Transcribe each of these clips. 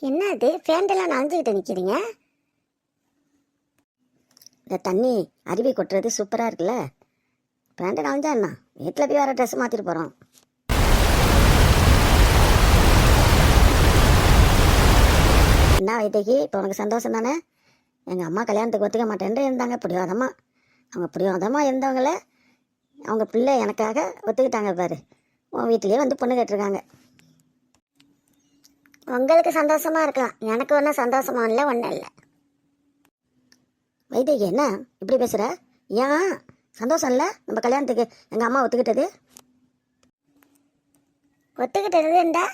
என்ன அது ஃபேண்டெல்லாம் நனைஞ்சிக்கிட்டு நிற்கிறீங்க? இந்த தண்ணி அருவி கொட்டுறது சூப்பராக இருக்குல்ல. பேண்ட்டு நனைஞ்சா என்ன, வீட்டில் போய் வேறு ட்ரெஸ் மாற்றிட்டு போகிறோம். என்ன வைத்தகி, இப்போ உனக்கு சந்தோஷம் தானே? எங்கள் அம்மா கல்யாணத்துக்கு ஒத்துக்க மாட்டேன்ட்டு இருந்தாங்க பிடிவாதமாக. அவங்க பிடிவாதமாக இருந்தவங்கள அவங்க பிள்ளை எனக்காக ஒத்துக்கிட்டாங்க பாரு. உன் வீட்டிலேயே வந்து பொண்ணு கேட்டிருக்காங்க. உங்களுக்கு சந்தோஷமாக இருக்கலாம், எனக்கு ஒன்றும் சந்தோஷமா இல்லை, ஒன்றும் இல்லை. வைத்தகி என்ன இப்படி பேசுகிற? ஏன் சந்தோஷம் இல்லை நம்ம கல்யாணத்துக்கு எங்கள் அம்மா ஒத்துக்கிட்டது? ஒத்துக்கிட்டதுண்டா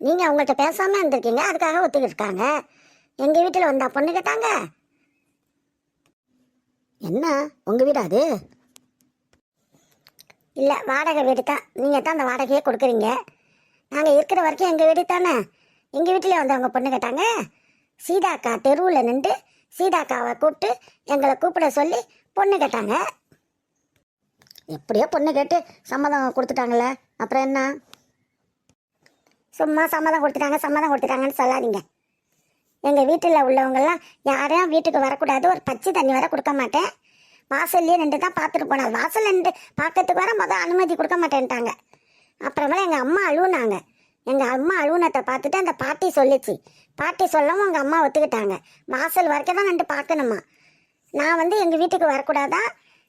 நீங்கள் அவங்கள்ட்ட பேசாமல் இருந்திருக்கீங்க, அதுக்காக ஒத்துக்கிட்டாங்க. எங்கள் வீட்டில் வந்தா பொண்ணு கேட்டாங்க. என்ன உங்கள் வீடா அது? இல்லை, வாடகை வீடு தான். நீங்கள் தான் அந்த வாடகையே கொடுக்குறீங்க. நாங்கள் இருக்கிற வரைக்கும் எங்கள் வீடு தானே. எங்கள் வீட்டில் வந்து அவங்க பொண்ணு கேட்டாங்க. சீதாக்கா தெருவில் நின்று சீதாக்காவை கூப்பிட்டு எங்களை கூப்பிட சொல்லி பொண்ணு கேட்டாங்க. எப்படியோ பொண்ணு கேட்டு சம்மதம் கொடுத்துட்டாங்களே, அப்புறம் என்ன? சும்மா சம்மதம் கொடுத்துட்டாங்கன்னு சொல்லாதீங்க. எங்கள் வீட்டில் உள்ளவங்கெல்லாம் யாரையும் வீட்டுக்கு வரக்கூடாது, ஒரு பச்சை தண்ணி வர கொடுக்க மாட்டேன், வாசல்லையே நின்று தான் பார்த்துட்டு போனாங்க. வாசல் நின்று பார்க்கறதுக்கு வர முதல் அனுமதி கொடுக்க மாட்டேன்ட்டாங்க. அப்புறமேல எங்கள் அம்மா அழுவுனாங்க. எங்கள் அம்மா அழுவுனத்தை பார்த்துட்டு அந்த பாட்டி சொல்லிச்சு. பாட்டி சொல்லவும் எங்கள் அம்மா ஒத்துக்கிட்டாங்க. வாசல் வரைக்கும் தான் நின்று பார்க்கணுமா. நான் வந்து எங்கள் வீட்டுக்கு வரக்கூடாதான்,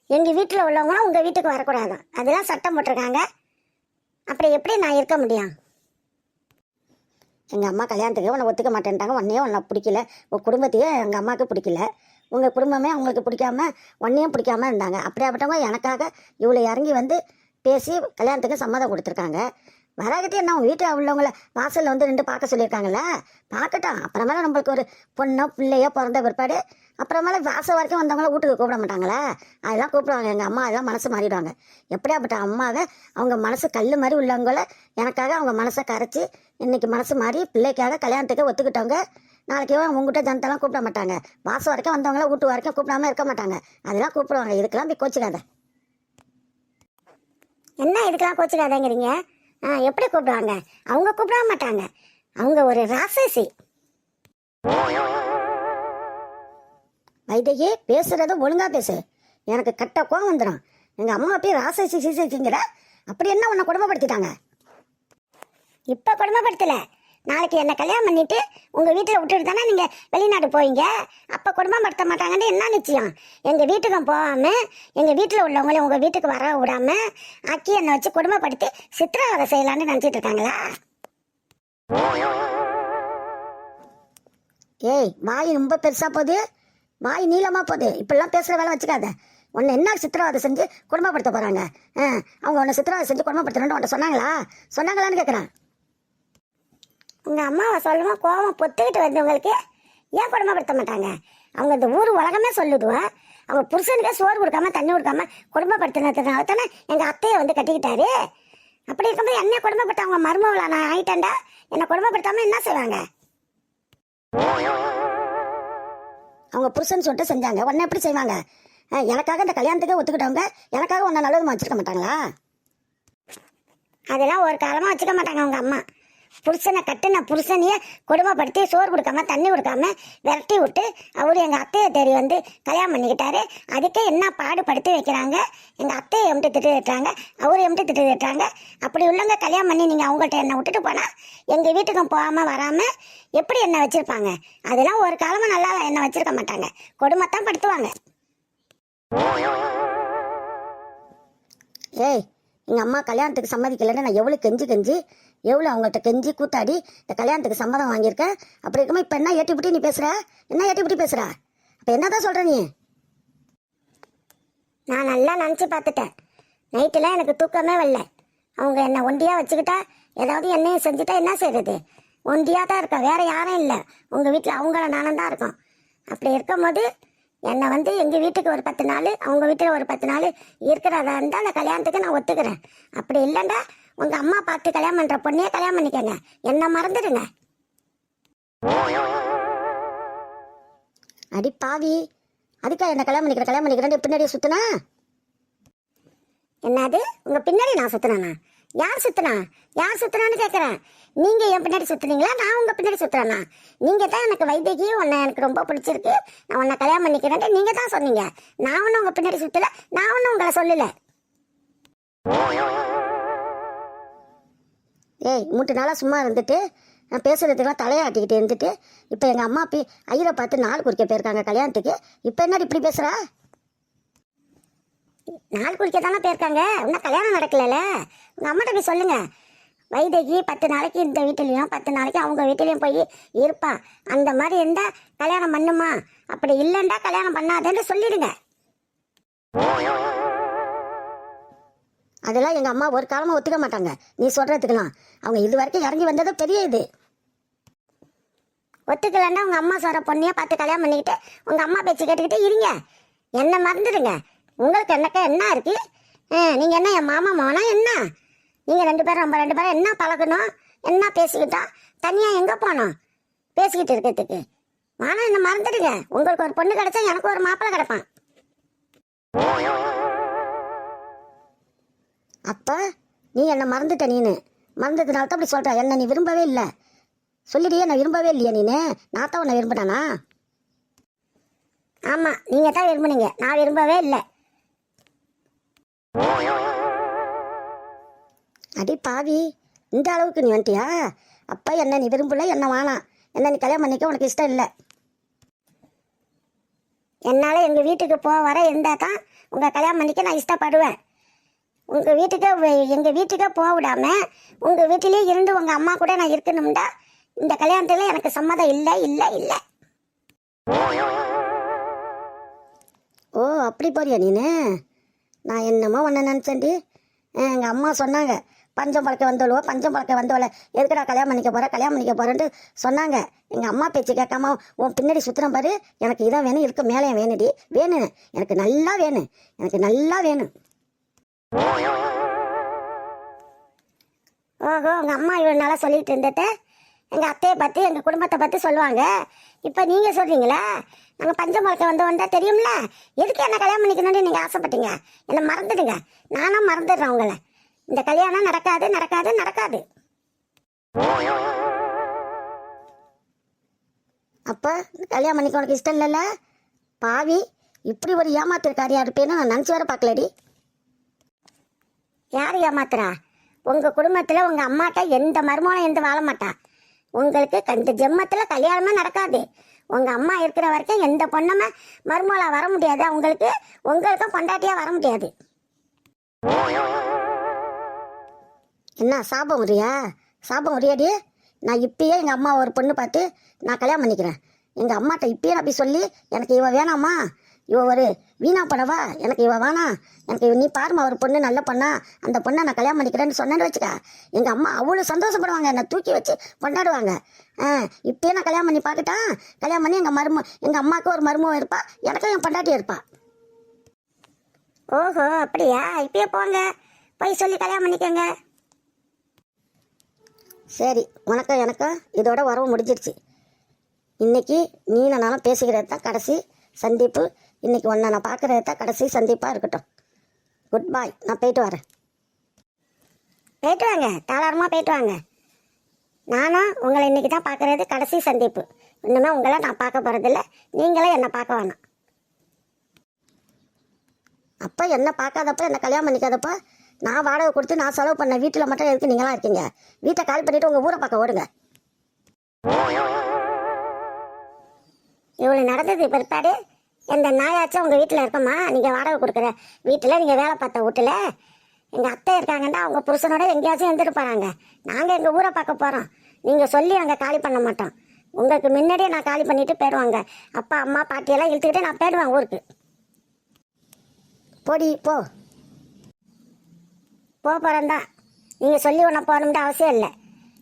எங்கள் வீட்டில் உள்ளவங்களும் உங்கள் வீட்டுக்கு வரக்கூடாதான், அதெல்லாம் சட்டம் போட்டிருக்காங்க. அப்படி எப்படி நான் இருக்க முடியும்? எங்கள் அம்மா கல்யாணத்துக்கு உன்னை ஒத்துக்க மாட்டேன்ட்டாங்க. உன்னை பிடிக்கல, உங்கள் குடும்பத்தையே எங்கள் அம்மாவுக்கு பிடிக்கல, உங்கள் குடும்பமே அவங்களுக்கு பிடிக்காம உன்னையும் பிடிக்காம இருந்தாங்க. அப்படியாப்பட்டவங்க எனக்காக இவ்வளோ இறங்கி வந்து பேசி கல்யாணத்துக்கு சம்மதம் கொடுத்துருக்காங்க. வராகிட்டே என்ன உங்கள் வீட்டில் உள்ளவங்கள வாசலில் வந்து நின்று பார்க்க சொல்லியிருக்காங்களா? பார்க்கட்டும். அப்புறமேல நம்மளுக்கு ஒரு பொண்ணோ பிள்ளையோ பிறந்த பிற்பாடு அப்புறமேல வாசல் வரைக்கும் வந்தவங்கள வீட்டுக்கு கூப்பிட மாட்டாங்களா? அதெல்லாம் கூப்பிடுவாங்க. எங்கள் அம்மா அதெல்லாம் மனசு மாறிடுவாங்க. எப்படியாப்பட்ட அம்மாவை அவங்க மனசு கல் மாதிரி உள்ளவங்கள எனக்காக அவங்க மனசை கரைச்சி இன்னைக்கு மனசு மாறி பிள்ளைக்காக கல்யாணத்துக்கு ஒத்துக்கிட்டவங்க நாளைக்கு உங்ககிட்ட ஜனத்தெல்லாம் கூப்பிட மாட்டாங்க. வாசல் வரைக்கும் வந்தவங்கள வீட்டு வரைக்கும் கூப்பிடாம இருக்க மாட்டாங்க. அதெல்லாம் கூப்பிடுவாங்க. இதுக்கெல்லாம் போய் கோச்சிக்காத. என்ன இதுக்கெல்லாம் கோச்சிக்காதங்கிறீங்க? எப்படி கூப்பிடுவாங்க? அவங்க கூப்பிட மாட்டாங்க. அவங்க ஒரு ராட்சசி. வைதகி, பேசுறத ஒழுங்கா பேசு. எனக்கு கட்ட கோவம் வந்துடும். எங்கள் அம்மா போய் ராட்சசி சீசிங்கிற. அப்படி என்ன உன்னை கொடுமைப்படுத்திட்டாங்க? இப்போ கொடுமைப்படுத்தல, நாளைக்கு என்னை கல்யாணம் பண்ணிட்டு உங்கள் வீட்டில் விட்டுட்டு தானே நீங்கள் வெளிநாடு போவீங்க. அப்போ குடும்பப்படுத்த மாட்டாங்கன்னு என்ன நிச்சயம்? எங்கள் வீட்டுக்கும் போகாமல் எங்கள் வீட்டில் உள்ளவங்களே உங்கள் வீட்டுக்கு வர விடாம ஆக்கி என்னை வச்சு குடும்பப்படுத்தி சித்திரவதை செய்யலான்னு நினச்சிட்டு இருக்காங்களா? ஏய், வாய் ரொம்ப பெருசாக போகுது, வாய் நீளமாக போகுது. இப்படிலாம் பேசுகிற வேலை வச்சுக்காத. உன்னை என்ன சித்திரவதை செஞ்சு குடும்பப்படுத்த போகிறாங்க? அவங்க உன்னை சித்திரவதை செஞ்சு குடும்பப்படுத்தணுன்னு உன்னை சொன்னாங்களான்னு கேட்குறேன். உங்கள் அம்மாவை சொல்லவும் கோவம் பொத்துக்கிட்டு வந்து உங்களுக்கு ஏன் குடும்பப்படுத்த மாட்டாங்க? அவங்க இந்த ஊர் உலகமே சொல்லுதுவா. அவங்க புருஷனுக்கே சோறு கொடுக்காம தண்ணி கொடுக்காம குடும்பப்படுத்தினதுனால தானே எங்கள் அத்தையை வந்து கட்டிக்கிட்டாரு. அப்படி இருக்கும்போது என்ன குடும்பப்படுத்த அவங்க மருமவளா நான் ஆயிட்டேன்டா, என்னை குடும்பப்படுத்தாமல் என்ன செய்வாங்க? அவங்க புருஷன் சொல்லிட்டு செஞ்சாங்க, உன்னை எப்படி செய்வாங்க? எனக்காக இந்த கல்யாணத்துக்கே ஒத்துக்கிட்டவங்க எனக்காக உன்னை நல்லதுமா வச்சுருக்க மாட்டாங்களா? அதெல்லாம் ஒரு காலமாக வச்சுக்க மாட்டாங்க. அவங்க அம்மா புருஷனை கட்டுன புருஷனையே கொடுமைப்படுத்தி சோறு கொடுக்காம தண்ணி கொடுக்காம விரட்டி விட்டு அவரு எங்கள் அத்தையை தேடி வந்து கல்யாணம் பண்ணிக்கிட்டாரு. அதுக்கே என்ன பாடுபடுத்தி வைக்கிறாங்க. எங்கள் அத்தையை எம்ட்டு திட்டு திட்டுறாங்க, அவரு எம்ட்டு திட்டு திட்டுறாங்க. அப்படி உள்ளவங்க கல்யாணம் பண்ணி நீங்கள் அவங்கள்ட்ட என்னை விட்டுட்டு போனால் எங்கள் வீட்டுக்கும் போகாமல் வராமல் எப்படி என்னை வச்சுருப்பாங்க? அதெல்லாம் ஒரு காலமாக நல்லா என்னை வச்சுருக்க மாட்டாங்க, கொடுமைத்தான் படுத்துவாங்க. ஏய், எங்கள் அம்மா கல்யாணத்துக்கு சம்மதிக்கலைன்னு நான் எவ்வளோ கெஞ்சி எவ்வளோ அவங்கள்ட்ட கெஞ்சி கூத்தாடி இந்த கல்யாணத்துக்கு சம்மதம் வாங்கியிருக்கேன். அப்படி இருக்கும்போது இப்போ என்ன ஏட்டிப்பிட்டி நீ பேசுகிற? என்ன ஏட்டிப்பிட்டி பேசுகிற? அப்போ என்ன தான் சொல்கிற நீ? நான் நல்லா நினச்சி பார்த்துட்டேன். நைட்டெலாம் எனக்கு தூக்கமே வரல. அவங்க என்னை ஒண்டியாக வச்சுக்கிட்டா ஏதாவது என்னையும் செஞ்சுட்டா என்ன செய்கிறது? ஒண்டியாக தான் இருக்கேன், வேறு யாரும் இல்லை. உங்கள் வீட்டில் அவங்கள நானும் தான் இருக்கோம். அப்படி இருக்கும்போது என்னை வந்து எங்கள் வீட்டுக்கு ஒரு 10 நாள் அவங்க வீட்டில் ஒரு 10 நாள் இருக்கிறதா இருந்தால் அந்த கல்யாணத்துக்கு நான் ஒத்துக்கிறேன். அப்படி இல்லைண்டா உங்கள் அம்மா பார்த்து கல்யாணம் பண்ணுற பொண்ணையே கல்யாணம் பண்ணிக்கங்க, என்ன மறந்துடுங்க. அடி பாவி, அதுக்கா என்ன கல்யாணம் பண்ணிக்கிறேன் பின்னாடியே சுற்றினா? என்னது உங்கள் பின்னாடி நான் சுற்றினா? யார் சுத்தினா? யார் சுத்தினான்னு கேட்குறேன். நீங்கள் என் பின்னாடி சுற்றுனீங்களா, நான் உங்கள் பின்னாடி சுற்றுறேன்னா? நீங்கள் தான் எனக்கு வைத்தியகி, உன்னை எனக்கு ரொம்ப பிடிச்சிருக்கு, நான் உன்னை கல்யாணம் பண்ணிக்கிறேன்ட்டு நீங்கள் தான் சொன்னீங்க. நான் ஒன்றும் உங்கள் பின்னாடி சுற்றலை, நான் ஒன்றும் உங்களை சொல்லலை. ஏய், 3 நாளாக சும்மா இருந்துட்டு நான் பேசுகிறதுக்கெல்லாம் தலையாட்டிக்கிட்டு இருந்துட்டு இப்போ எங்கள் அம்மா போய் ஐயரை பார்த்து நாள் குறிக்க போயிருக்காங்க கல்யாணத்துக்கு. இப்போ என்னடி இப்படி பேசுகிறா? நாள் குறிக்க தானே போயிருக்காங்க, இன்னும் கல்யாணம் நடக்கலைல்ல. உங்கள் அம்மாட்ட போய் சொல்லுங்கள், வைதகி 10 நாளைக்கு இந்த வீட்டிலையும் 10 நாளைக்கு அவங்க வீட்டிலையும் போய் இருப்பா. அந்த மாதிரி இருந்தால் கல்யாணம் பண்ணுமா, அப்படி இல்லைண்டா கல்யாணம் பண்ணாதேன்னு சொல்லிடுங்க. அதெல்லாம் எங்கள் அம்மா ஒரு காலமாக ஒத்துக்க மாட்டாங்க நீ சொல்கிறதுக்கெல்லாம். அவங்க இது வரைக்கும் இறங்கி வந்தது பெரிய இது. ஒத்துக்கலன்னா உங்கள் அம்மா சொல்கிற பொண்ணையே பார்த்து கல்யாணம் பண்ணிக்கிட்டு உங்கள் அம்மா பேச்சு கேட்டுக்கிட்டு இருங்க. என்ன மறந்துடுங்க. உங்களுக்கு என்னக்கா என்ன இருக்குது? நீங்கள் என்ன என் மாமா மகனா என்ன? நீங்கள் 2 பேரும் நம்ம 2 பேரும் என்ன பழகணும், என்ன பேசிக்கிட்டோம், தனியாக எங்கே போனோம் பேசிக்கிட்டு இருக்கிறதுக்கு? ஆனால் என்ன மறந்துடுங்க. உங்களுக்கு ஒரு பொண்ணு கிடைச்சா எனக்கு ஒரு மாப்பிள்ளை கிடைப்பான். அப்போ நீ என்னை மறந்துட்ட. நீனு மறந்ததுனால தான் அப்படி சொல்கிற. என்னை நீ விரும்பவே இல்லை சொல்லிடியே. நான் விரும்பவே இல்லையா நீனு? நான் தான் உன்னை விரும்பினானா? ஆமாம், நீங்கள் தான் விரும்புனீங்க, நான் விரும்பவே இல்லை. அடி பாவி, இந்த அளவுக்கு நீ வந்துட்டியா? அப்போ என்ன நீ விரும்பல, என்ன வேணாம், என்ன நீ கல்யாணம் பண்ணிக்க உனக்கு இஷ்டம் இல்லை. என்னால் எங்கள் வீட்டுக்கு வர இருந்தால் தான் உங்கள் கல்யாணம் பண்ணிக்க நான் இஷ்டப்படுவேன். உங்கள் வீட்டுக்கு எங்கள் வீட்டுக்கே போக விடாமல் உங்கள் வீட்டிலேயே இருந்து உங்கள் அம்மா கூட நான் இருக்கணும்டா இந்த கல்யாணத்தில் எனக்கு சம்மதம் இல்லை இல்லை இல்லை. ஓ, அப்படி போறியா நீனு? நான் என்னமோ ஒன்று நினச்சேன்டி. எங்கள் அம்மா சொன்னாங்க, பஞ்சம் பழக்க வந்தவள எதுக்குடா கல்யாணம் பண்ணிக்க போகிறேன்ட்டு சொன்னாங்க. எங்கள் அம்மா பேச்சு கேட்காம உன் பின்னாடி சுற்றுறேன் பாரு. எனக்கு இதான் வேணும், இருக்க மேலே வேணுடி, வேணும், எனக்கு நல்லா வேணும், எனக்கு நல்லா வேணும். ஓஹோ, உங்கள் அம்மா இவ்வளோ நாளாக சொல்லிட்டு இருந்துட்டு எங்கள் அத்தையை பற்றி எங்கள் குடும்பத்தை பற்றி சொல்லுவாங்க. இப்போ நீங்கள் சொல்கிறீங்களா நாங்கள் பஞ்சம் பழக்க வந்தோம் தெரியும்ல, எதுக்கு என்ன கல்யாணம் பண்ணிக்கணும்னு நீங்கள் ஆசைப்பட்டீங்க? என்னை மறந்துடுங்க, நானும் மறந்துடுறேன் உங்களை. இந்த கல்யாணம் நடக்காது நடக்காது நடக்காது. அப்போ கல்யாணம் பண்ணிக்க உனக்கு இஷ்டம் இல்லைல்ல? பாவி, இப்படி ஒரு ஏமாத்திருக்காரியா இருப்பேன்னு நான் நினச்சி வர பார்க்கலடி. யார் ஏமாத்துறா? உங்கள் குடும்பத்தில் உங்கள் அம்மாட்ட எந்த மருமகளும் எந்த வாழ மாட்டா. உங்களுக்கு இந்த ஜென்மத்தில் கல்யாணமே நடக்காது. உங்கள் அம்மா இருக்கிற வரைக்கும் எந்த பொண்ணுமே மருமகளாக வர முடியாது. உங்களுக்கும் பொண்டாட்டியாக வர முடியாது. என்ன சாபம் உரியாடி? நான் இப்பயே எங்கள் அம்மா ஒரு பொண்ணு பார்த்து நான் கல்யாணம் பண்ணிக்கிறேன். எங்கள் அம்மாட்ட இப்பயே அப்படி சொல்லி எனக்கு இவ வேணாமா, இவ ஒரு வீணா படவா, எனக்கு இவ வேணாம், எனக்கு நீ பாருமா ஒரு பொண்ணு நல்ல பொண்ணா, அந்த பொண்ணை நான் கல்யாணம் பண்ணிக்கிறேன்னு சொன்னேன்னு வச்சுக்க, எங்கள் அம்மா அவ்வளோ சந்தோஷப்படுவாங்க, என்னை தூக்கி வச்சு கொண்டாடுவாங்க. இப்பயே நான் கல்யாணம் பண்ணி பார்த்துட்டான். கல்யாணம் பண்ணி எங்கள் அம்மாவுக்கு ஒரு மருமகம் இருப்பா, எனக்கும் என் பொண்டாட்டி இருப்பா. ஓஹோ, அப்படியா? இப்பயே போங்க, போய் சொல்லி கல்யாணம் பண்ணிக்கோங்க. சரி, உனக்கும் எனக்கும் இதோட உறவு முடிஞ்சிருச்சு. இன்னைக்கு நீ நானும் பேசிக்கிறது தான் கடைசி சந்திப்பு. இன்னைக்கு ஒன்றை நான் பார்க்குறது தான் கடைசி சந்திப்பாக இருக்கட்டும். குட் பாய், நான் போயிட்டு வரேன். போயிட்டு வாங்க, தாராளமாக போயிட்டு வாங்க. நானும் உங்களை இன்னைக்கு தான் பார்க்குறது கடைசி சந்திப்பு. இன்னுமே உங்களை நான் பார்க்க போகிறதில்ல, நீங்களே என்னை பார்க்க வேணாம். அப்போ என்ன பார்க்காதப்போ என்ன கல்யாணம் பண்ணிக்காதப்போ நான் வாடகை கொடுத்து நான் செலவு பண்ண வீட்டில் மட்டும் எதுக்கு நீங்களாம் இருக்கீங்க? வீட்டை காலி பண்ணிவிட்டு உங்கள் ஊரை பார்க்க ஓடுங்க. இவ்வளோ நடந்தது பிற்பாடு எந்த நாயாச்சும் உங்கள் வீட்டில் இருக்கமா? நீங்கள் வாடகை கொடுக்குற வீட்டில், நீங்கள் வேலை பார்த்த வீட்டில் எங்கள் அத்தை இருக்காங்கன்னா அவங்க புருஷனோட எங்கேயாச்சும் இருந்துட்டு போகிறாங்க. நாங்கள் எங்கள் ஊரை பார்க்க போகிறோம். நீங்கள் சொல்லி அங்கே காலி பண்ண மாட்டோம். உங்களுக்கு முன்னாடியே நான் காலி பண்ணிவிட்டு போயிடுவாங்க. அப்பா அம்மா பாட்டியெல்லாம் இழுத்துக்கிட்டு நான் போயிடுவேன் ஊருக்கு. போடி போ. போகிறேன்தான். நீங்கள் சொல்லி ஒன்று போகணும்னு அவசியம் இல்லை.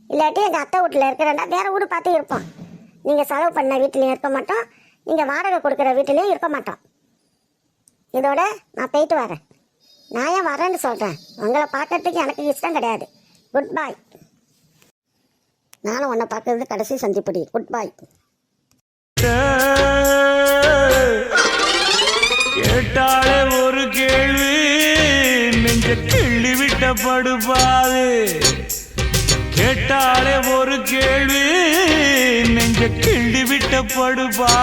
இல்லாட்டி எங்கள் அத்தை வீட்டில் இருக்கிறேன்டா வேறு வீடு பார்த்து இருப்போம். நீங்கள் செலவு பண்ண வீட்டிலையும் இருக்க மாட்டோம், நீங்கள் வாடகை கொடுக்குற வீட்டிலையும் இருக்க மாட்டோம். இதோட நான் போயிட்டு வரேன். நான் ஏன் வரேன்னு சொல்கிறேன், உங்களை பார்க்கறதுக்கு எனக்கு இஷ்டம் கிடையாது. குட் பாய். நானும் உன்னை பார்க்கறது கடைசி சந்திப்படி. குட் பாய். கேட்டாலே ஒரு கேள்வி, நெஞ்ச கிள்ளி விட்ட படுபாது கேட்டாலே ஒரு கேள்வி நெஞ்ச கிள்ளி விட்ட படுபா